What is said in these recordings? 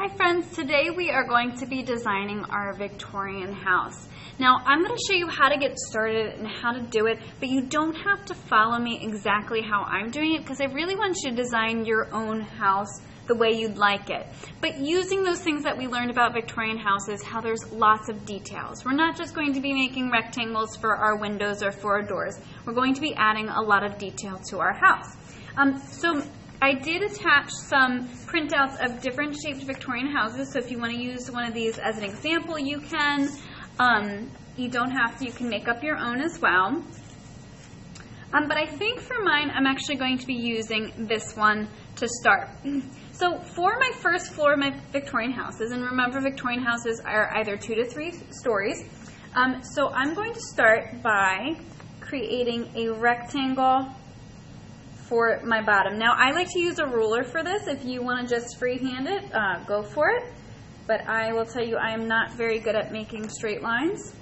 Hi friends, today we are going to be designing our Victorian house. Now I'm going to show you how to get started and how to do it, but you don't have to follow me exactly how I'm doing it because I really want you to design your own house the way you'd like it. But using those things that we learned about Victorian houses, how there's lots of details. We're not just going to be making rectangles for our windows or for our doors. We're going to be adding a lot of detail to our house. So I did attach some printouts of different shaped Victorian houses, so if you want to use one of these as an example, you can. You don't have to, you can make up your own as well. But I think for mine, I'm actually going to be using this one to start. So for my first floor of my Victorian houses, and remember Victorian houses are either 2 to 3 stories, so I'm going to start by creating a rectangle for my bottom. Now I like to use a ruler for this. If you want to just freehand it, go for it. But I will tell you I am not very good at making straight lines.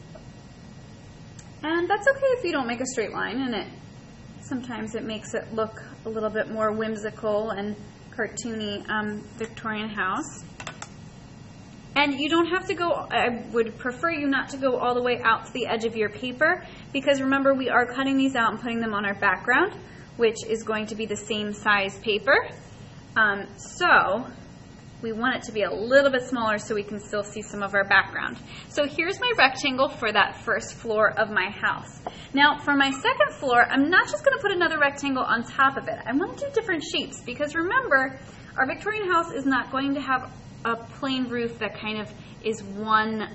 And that's okay if you don't make a straight line, and sometimes it makes it look a little bit more whimsical and cartoony Victorian house. And you don't have to go, I would prefer you not to go all the way out to the edge of your paper, because remember we are cutting these out and putting them on our background, which is going to be the same size paper. So we want it to be a little bit smaller so we can still see some of our background. So here's my rectangle for that first floor of my house. Now for my second floor, I'm not just going to put another rectangle on top of it. I want to do different shapes because remember, our Victorian house is not going to have a plain roof that kind of is one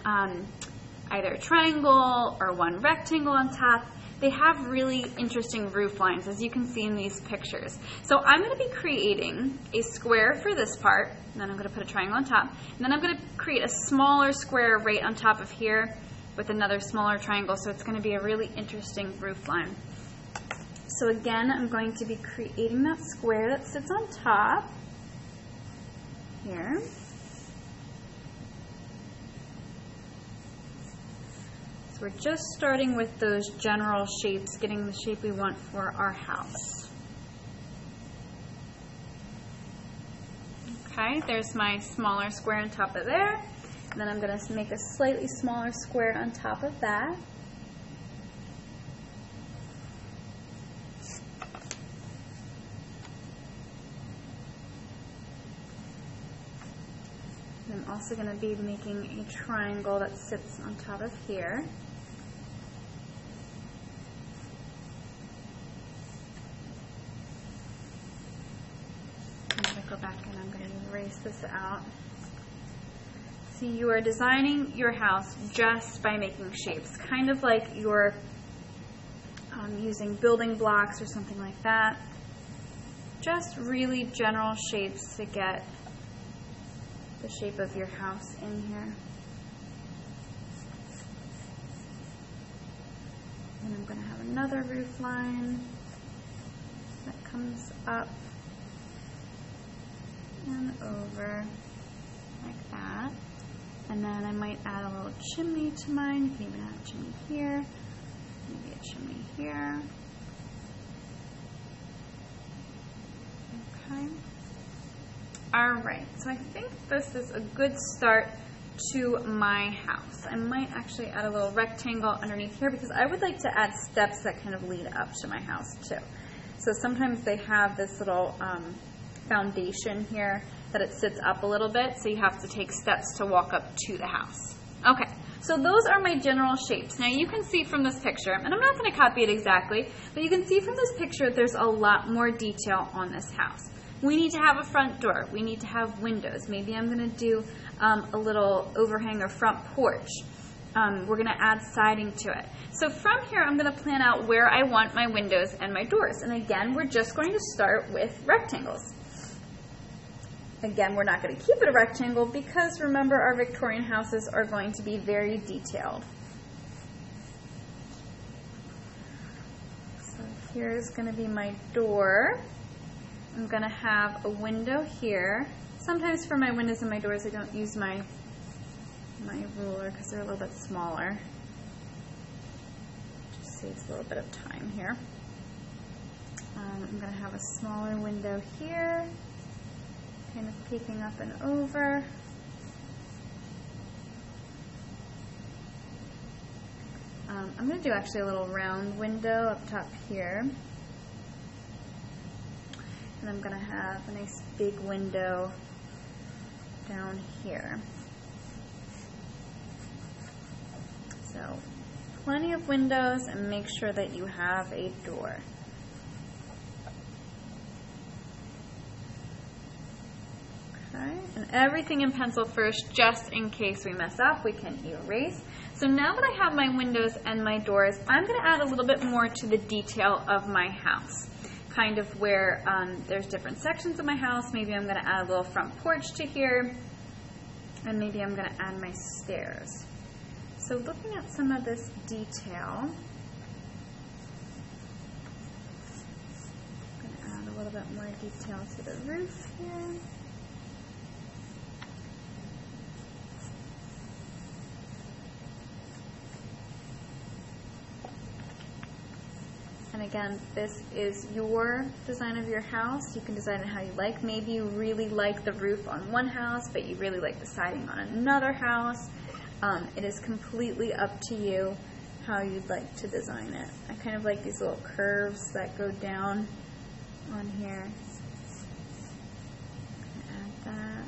either triangle or one rectangle on top. They have really interesting roof lines, as you can see in these pictures. So I'm going to be creating a square for this part, and then I'm going to put a triangle on top, and then I'm going to create a smaller square right on top of here with another smaller triangle, so it's going to be a really interesting roof line. So again, I'm going to be creating that square that sits on top here. So we're just starting with those general shapes, getting the shape we want for our house. Okay, there's my smaller square on top of there. And then I'm going to make a slightly smaller square on top of that. I'm also going to be making a triangle that sits on top of here. I'm going to go back and I'm going to erase this out. See, you are designing your house just by making shapes, kind of like you're using building blocks or something like that. Just really general shapes to get the shape of your house in here. And I'm going to have another roof line that comes up and over like that. And then I might add a little chimney to mine. You can even add a chimney here, maybe a chimney here. Okay. Alright, so I think this is a good start to my house. I might actually add a little rectangle underneath here because I would like to add steps that kind of lead up to my house too. So sometimes they have this little foundation here that it sits up a little bit, so you have to take steps to walk up to the house. Okay, so those are my general shapes. Now you can see from this picture, and I'm not going to copy it exactly, but you can see from this picture there's a lot more detail on this house. We need to have a front door. We need to have windows. Maybe I'm going to do a little overhang or front porch. We're going to add siding to it. So from here, I'm going to plan out where I want my windows and my doors. And again, we're just going to start with rectangles. Again, we're not going to keep it a rectangle because remember our Victorian houses are going to be very detailed. So here's going to be my door. I'm going to have a window here. Sometimes for my windows and my doors I don't use my ruler because they're a little bit smaller. Just saves a little bit of time here. I'm going to have a smaller window here, kind of peeking up and over. I'm going to do actually a little round window up top here. And I'm going to have a nice big window down here. So plenty of windows, and make sure that you have a door. Okay, and everything in pencil first, just in case we mess up, we can erase. So now that I have my windows and my doors, I'm going to add a little bit more to the detail of my house. Kind of where there's different sections of my house. Maybe I'm going to add a little front porch to here, and maybe I'm going to add my stairs. So looking at some of this detail, I'm going to add a little bit more detail to the roof here. And again, this is your design of your house. You can design it how you like. Maybe you really like the roof on one house, but you really like the siding on another house. It is completely up to you how you'd like to design it. I kind of like these little curves that go down on here. Add that.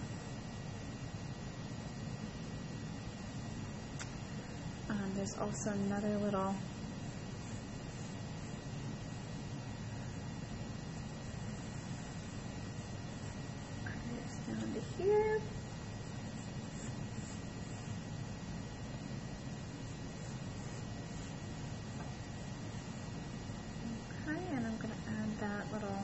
There's also another little down to here. Okay, and I'm going to add that little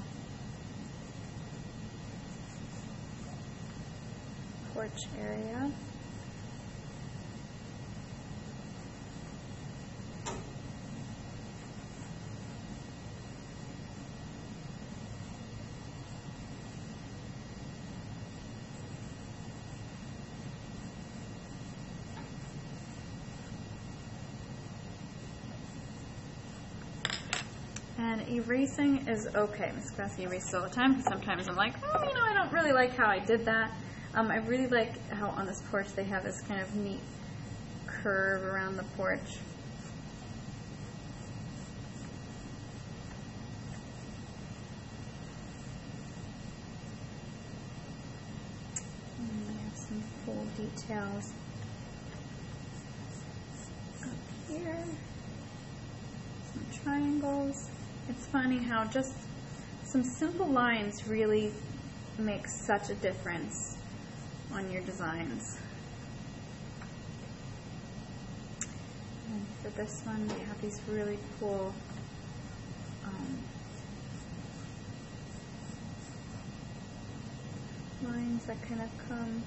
porch area. And erasing is okay. Miss Classy erases all the time because sometimes I'm like, oh, you know, I don't really like how I did that. I really like how on this porch they have this kind of neat curve around the porch. And I have some full details up here. Some triangles. It's funny how just some simple lines really make such a difference on your designs. And for this one, we have these really cool lines that kind of come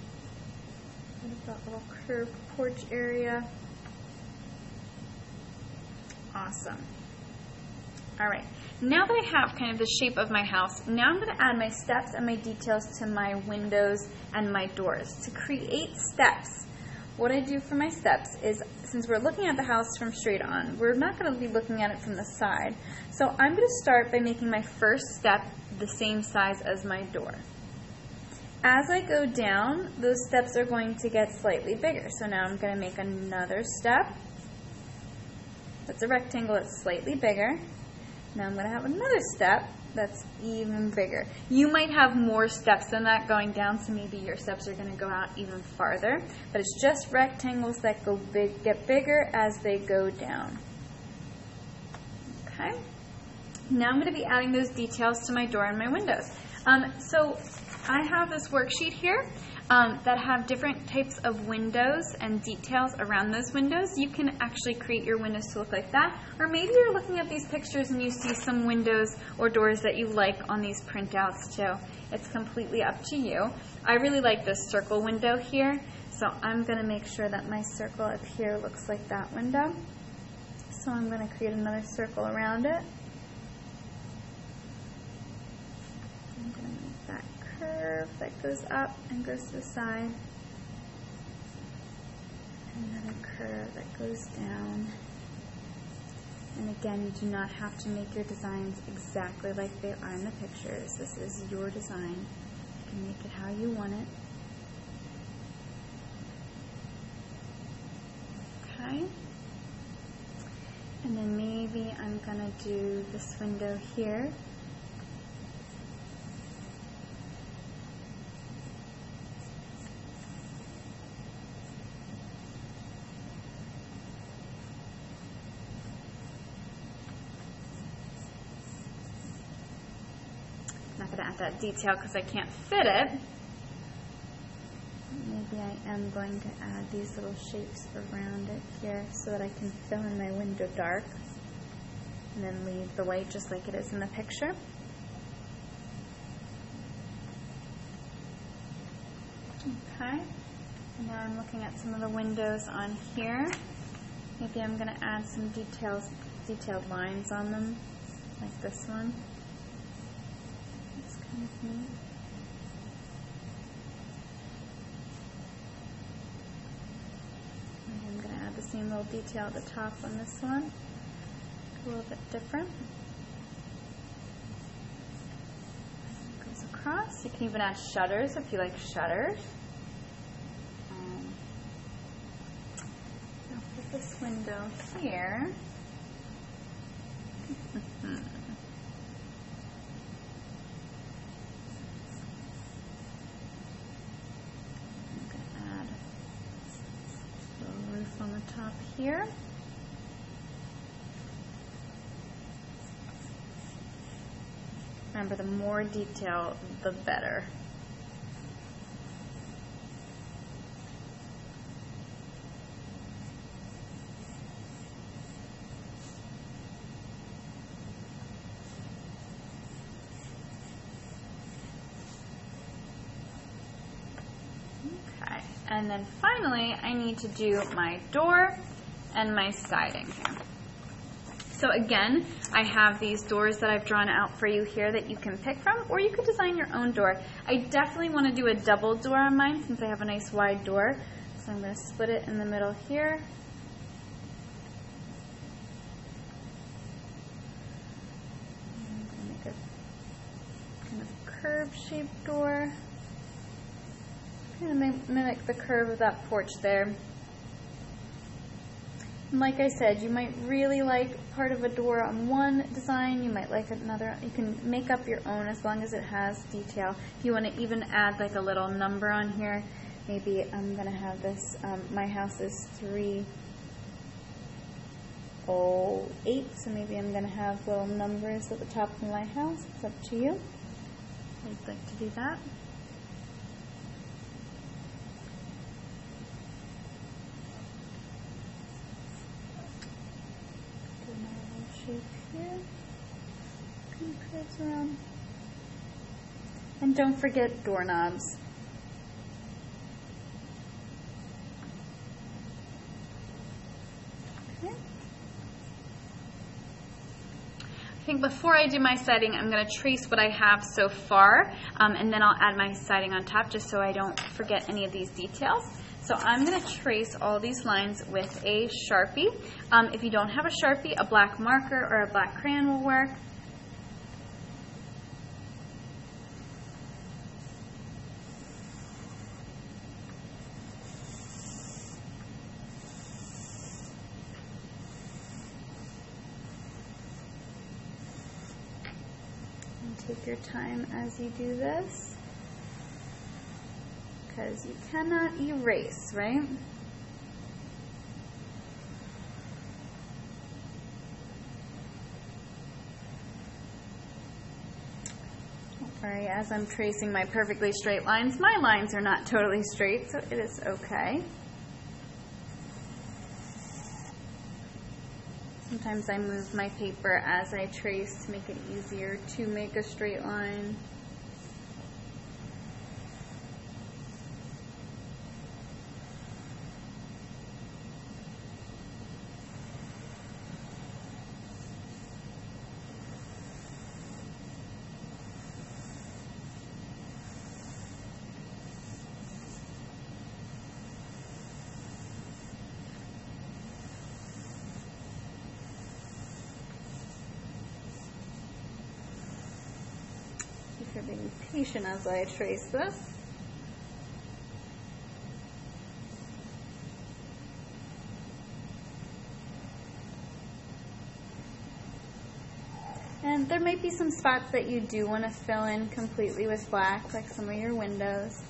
out of that little curved porch area. Awesome. All right, now that I have kind of the shape of my house, now I'm going to add my steps and my details to my windows and my doors. To create steps, what I do for my steps is, since we're looking at the house from straight on, we're not going to be looking at it from the side. So I'm going to start by making my first step the same size as my door. As I go down, those steps are going to get slightly bigger. So now I'm going to make another step. That's a rectangle that's slightly bigger. Now I'm going to have another step that's even bigger. You might have more steps than that going down, so maybe your steps are going to go out even farther. But it's just rectangles that get bigger as they go down. Okay. Now I'm going to be adding those details to my door and my windows. So I have this worksheet here that have different types of windows and details around those windows. You can actually create your windows to look like that, or maybe you're looking at these pictures and you see some windows or doors that you like on these printouts too. It's completely up to you. I really like this circle window here, so I'm going to make sure that my circle up here looks like that window. So I'm going to create another circle around it. I'm going to make that curve that goes up and goes to the side. Another curve that goes down. And again, you do not have to make your designs exactly like they are in the pictures. This is your design. You can make it how you want it. Okay. I'm gonna do this window here. I'm not gonna add that detail because I can't fit it. Maybe I am going to add these little shapes around it here so that I can fill in my window dark and then leave the white just like it is in the picture. Okay, and now I'm looking at some of the windows on here. Maybe I'm going to add some detailed lines on them, like this one. It's kind of neat. I'm going to add the same little detail at the top on this one, a little bit different. It goes across. You can even add shutters if you like shutters. Now for this window here, I'm going to add a little roof on the top here. Remember, the more detail, the better. Okay, and then finally, I need to do my door and my siding here. So again, I have these doors that I've drawn out for you here that you can pick from, or you could design your own door. I definitely want to do a double door on mine since I have a nice wide door. So I'm going to split it in the middle here. I'm going to make a kind of curved-shaped door. Kind of mimic the curve of that porch there. And like I said, you might really like part of a door on one design, you might like another. You can make up your own as long as it has detail. If you want to even add like a little number on here, maybe I'm going to have this, my house is 308, so maybe I'm going to have little numbers at the top of my house. It's up to you. I'd like to do that. Shape here, kind of curves around, and don't forget doorknobs. Okay. I think before I do my siding, I'm going to trace what I have so far, and then I'll add my siding on top just so I don't forget any of these details. So I'm going to trace all these lines with a Sharpie. If you don't have a Sharpie, a black marker or a black crayon will work. And take your time as you do this, because you cannot erase, right? Don't worry, as I'm tracing my perfectly straight lines, my lines are not totally straight, so it is okay. Sometimes I move my paper as I trace to make it easier to make a straight line. For being patient as I trace this. There might be some spots that you do want to fill in completely with black, like some of your windows.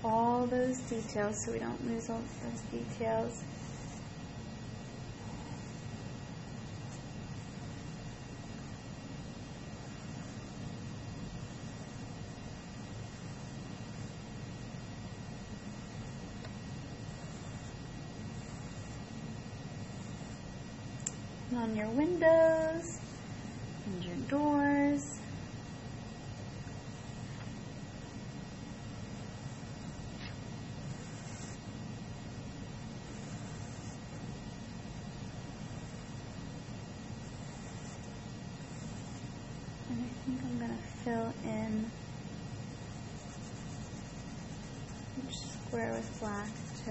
All those details so we don't lose all those details. And on your windows and your doors. And I think I'm going to fill in each square with black too.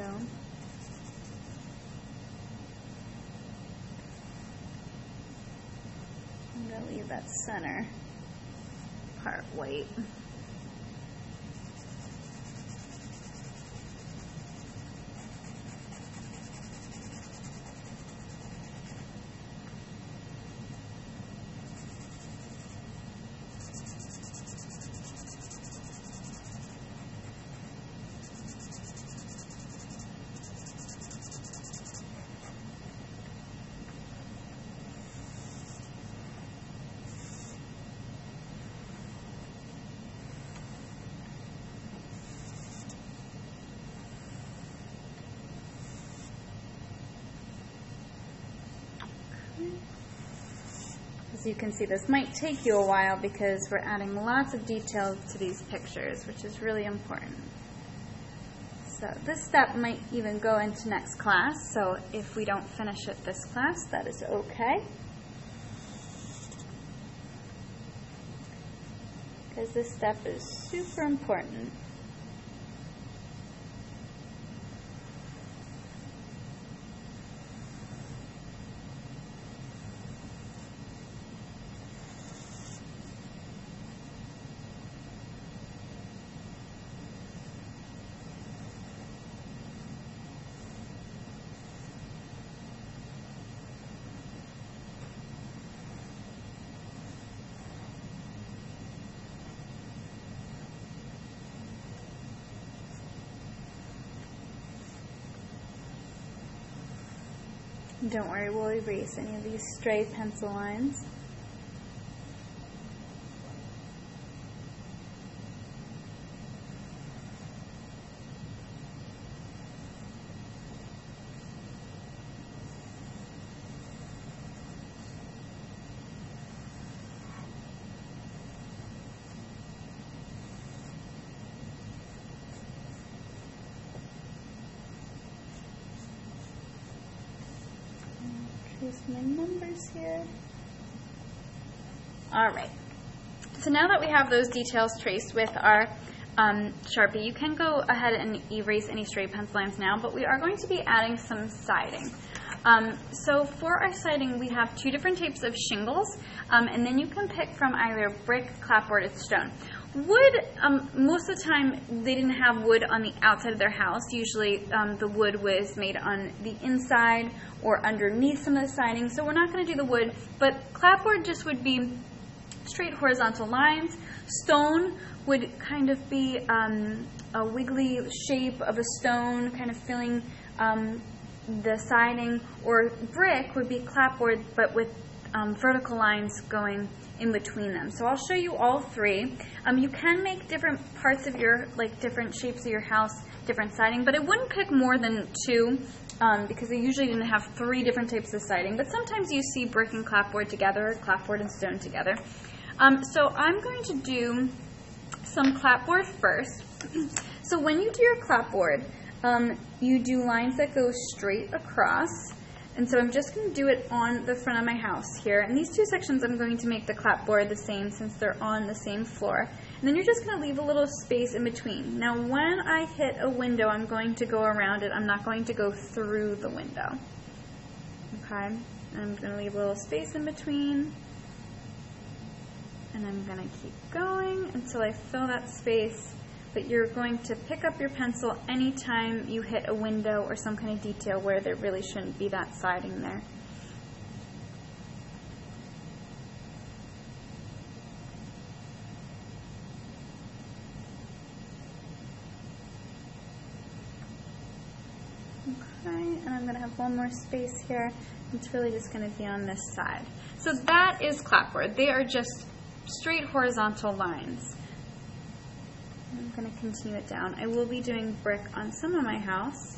I'm going to leave that center part white. As you can see, this might take you a while because we're adding lots of details to these pictures, which is really important. So this step might even go into next class, so if we don't finish it this class, that is okay. Because this step is super important. Don't worry, we'll erase any of these stray pencil lines. Here's my numbers here. All right. So now that we have those details traced with our Sharpie, you can go ahead and erase any stray pencil lines now, but we are going to be adding some siding. So for our siding, we have two different types of shingles, and then you can pick from either brick, clapboard, or stone. Wood, most of the time, they didn't have wood on the outside of their house. Usually the wood was made on the inside or underneath some of the siding, so we're not going to do the wood, but clapboard just would be straight horizontal lines. Stone would kind of be a wiggly shape of a stone, kind of filling the siding, or brick would be clapboard, but with vertical lines going in between them. So I'll show you all three. You can make different parts of your, like different shapes of your house, different siding, but I wouldn't pick more than two because they usually didn't have three different types of siding, but sometimes you see brick and clapboard together, or clapboard and stone together. So I'm going to do some clapboard first. So when you do your clapboard, you do lines that go straight across. And so I'm just going to do it on the front of my house here. And these two sections I'm going to make the clapboard the same since they're on the same floor. And then you're just going to leave a little space in between. Now when I hit a window, I'm going to go around it. I'm not going to go through the window. Okay? I'm going to leave a little space in between. And I'm going to keep going until I fill that space. But you're going to pick up your pencil anytime you hit a window or some kind of detail where there really shouldn't be that siding there. Okay, and I'm going to have one more space here. It's really just going to be on this side. So that is clapboard. They are just straight horizontal lines. I'm going to continue it down. I will be doing brick on some of my house.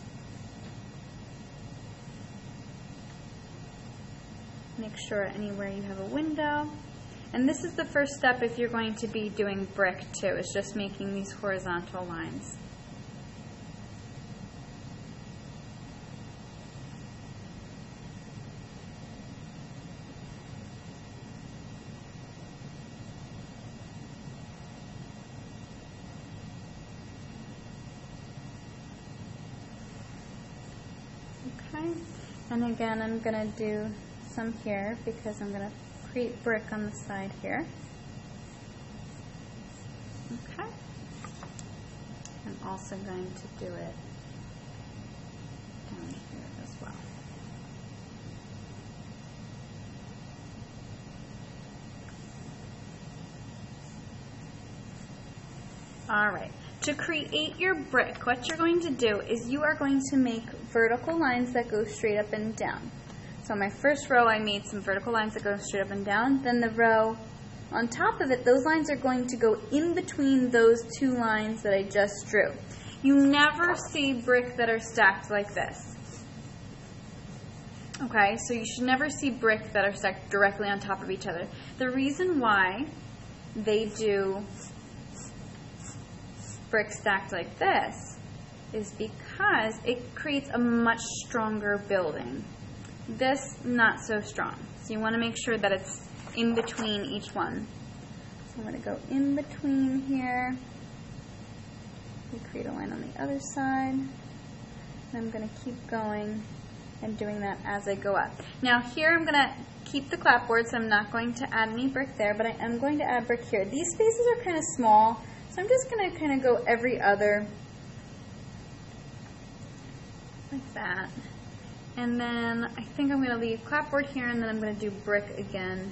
Make sure anywhere you have a window. And this is the first step if you're going to be doing brick too, is just making these horizontal lines. And again, I'm going to do some here because I'm going to create brick on the side here. Okay. I'm also going to do it down here as well. All right. To create your brick, what you're going to do is you are going to make vertical lines that go straight up and down. So my first row, I made some vertical lines that go straight up and down. Then the row on top of it, those lines are going to go in between those two lines that I just drew. You never see brick that are stacked like this. Okay, so you should never see brick that are stacked directly on top of each other. The reason why they do brick stacked like this is because it creates a much stronger building. This, not so strong. So you want to make sure that it's in between each one. So I'm going to go in between here. We create a line on the other side. And I'm going to keep going and doing that as I go up. Now here I'm going to keep the clapboard, so I'm not going to add any brick there, but I am going to add brick here. These spaces are kind of small, so I'm just going to kind of go every other, like that. And then I think I'm going to leave clapboard here, and then I'm going to do brick again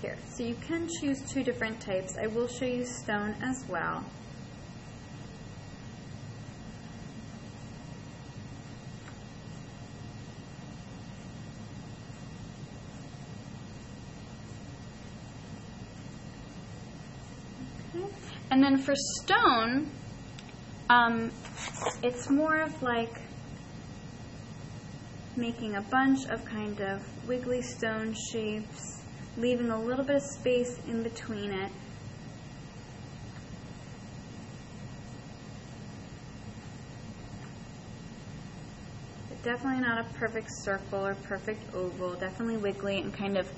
here. So you can choose two different types. I will show you stone as well. And then for stone, it's more of like making a bunch of kind of wiggly stone shapes, leaving a little bit of space in between it. But definitely not a perfect circle or perfect oval, definitely wiggly and kind of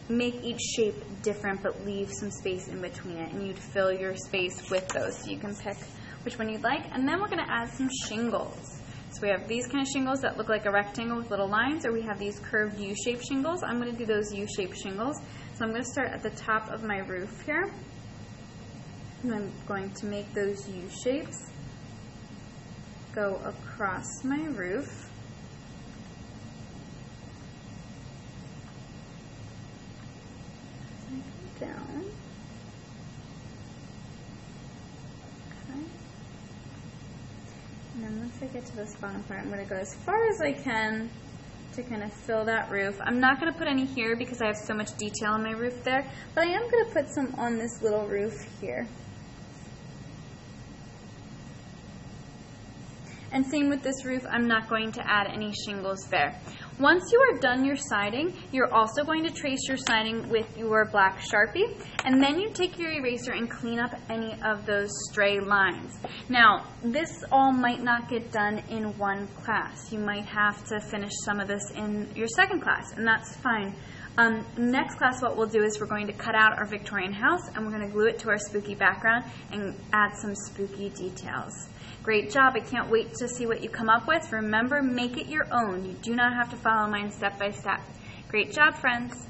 make each shape different, but leave some space in between it, and you'd fill your space with those, so you can pick which one you'd like. And then we're going to add some shingles. So we have these kind of shingles that look like a rectangle with little lines, or we have these curved U-shaped shingles. I'm going to do those U-shaped shingles. So I'm going to start at the top of my roof here, and I'm going to make those U-shapes go across my roof. Down. Okay. And then once I get to this bottom part, I'm going to go as far as I can to kind of fill that roof. I'm not going to put any here because I have so much detail on my roof there, but I am going to put some on this little roof here. And same with this roof, I'm not going to add any shingles there. Once you are done your siding, you're also going to trace your siding with your black Sharpie, and then you take your eraser and clean up any of those stray lines. Now, this all might not get done in one class. You might have to finish some of this in your second class, and that's fine. Next class, what we'll do is we're going to cut out our Victorian house and we're going to glue it to our spooky background and add some spooky details. Great job. I can't wait to see what you come up with. Remember, make it your own. You do not have to follow mine step by step. Great job, friends.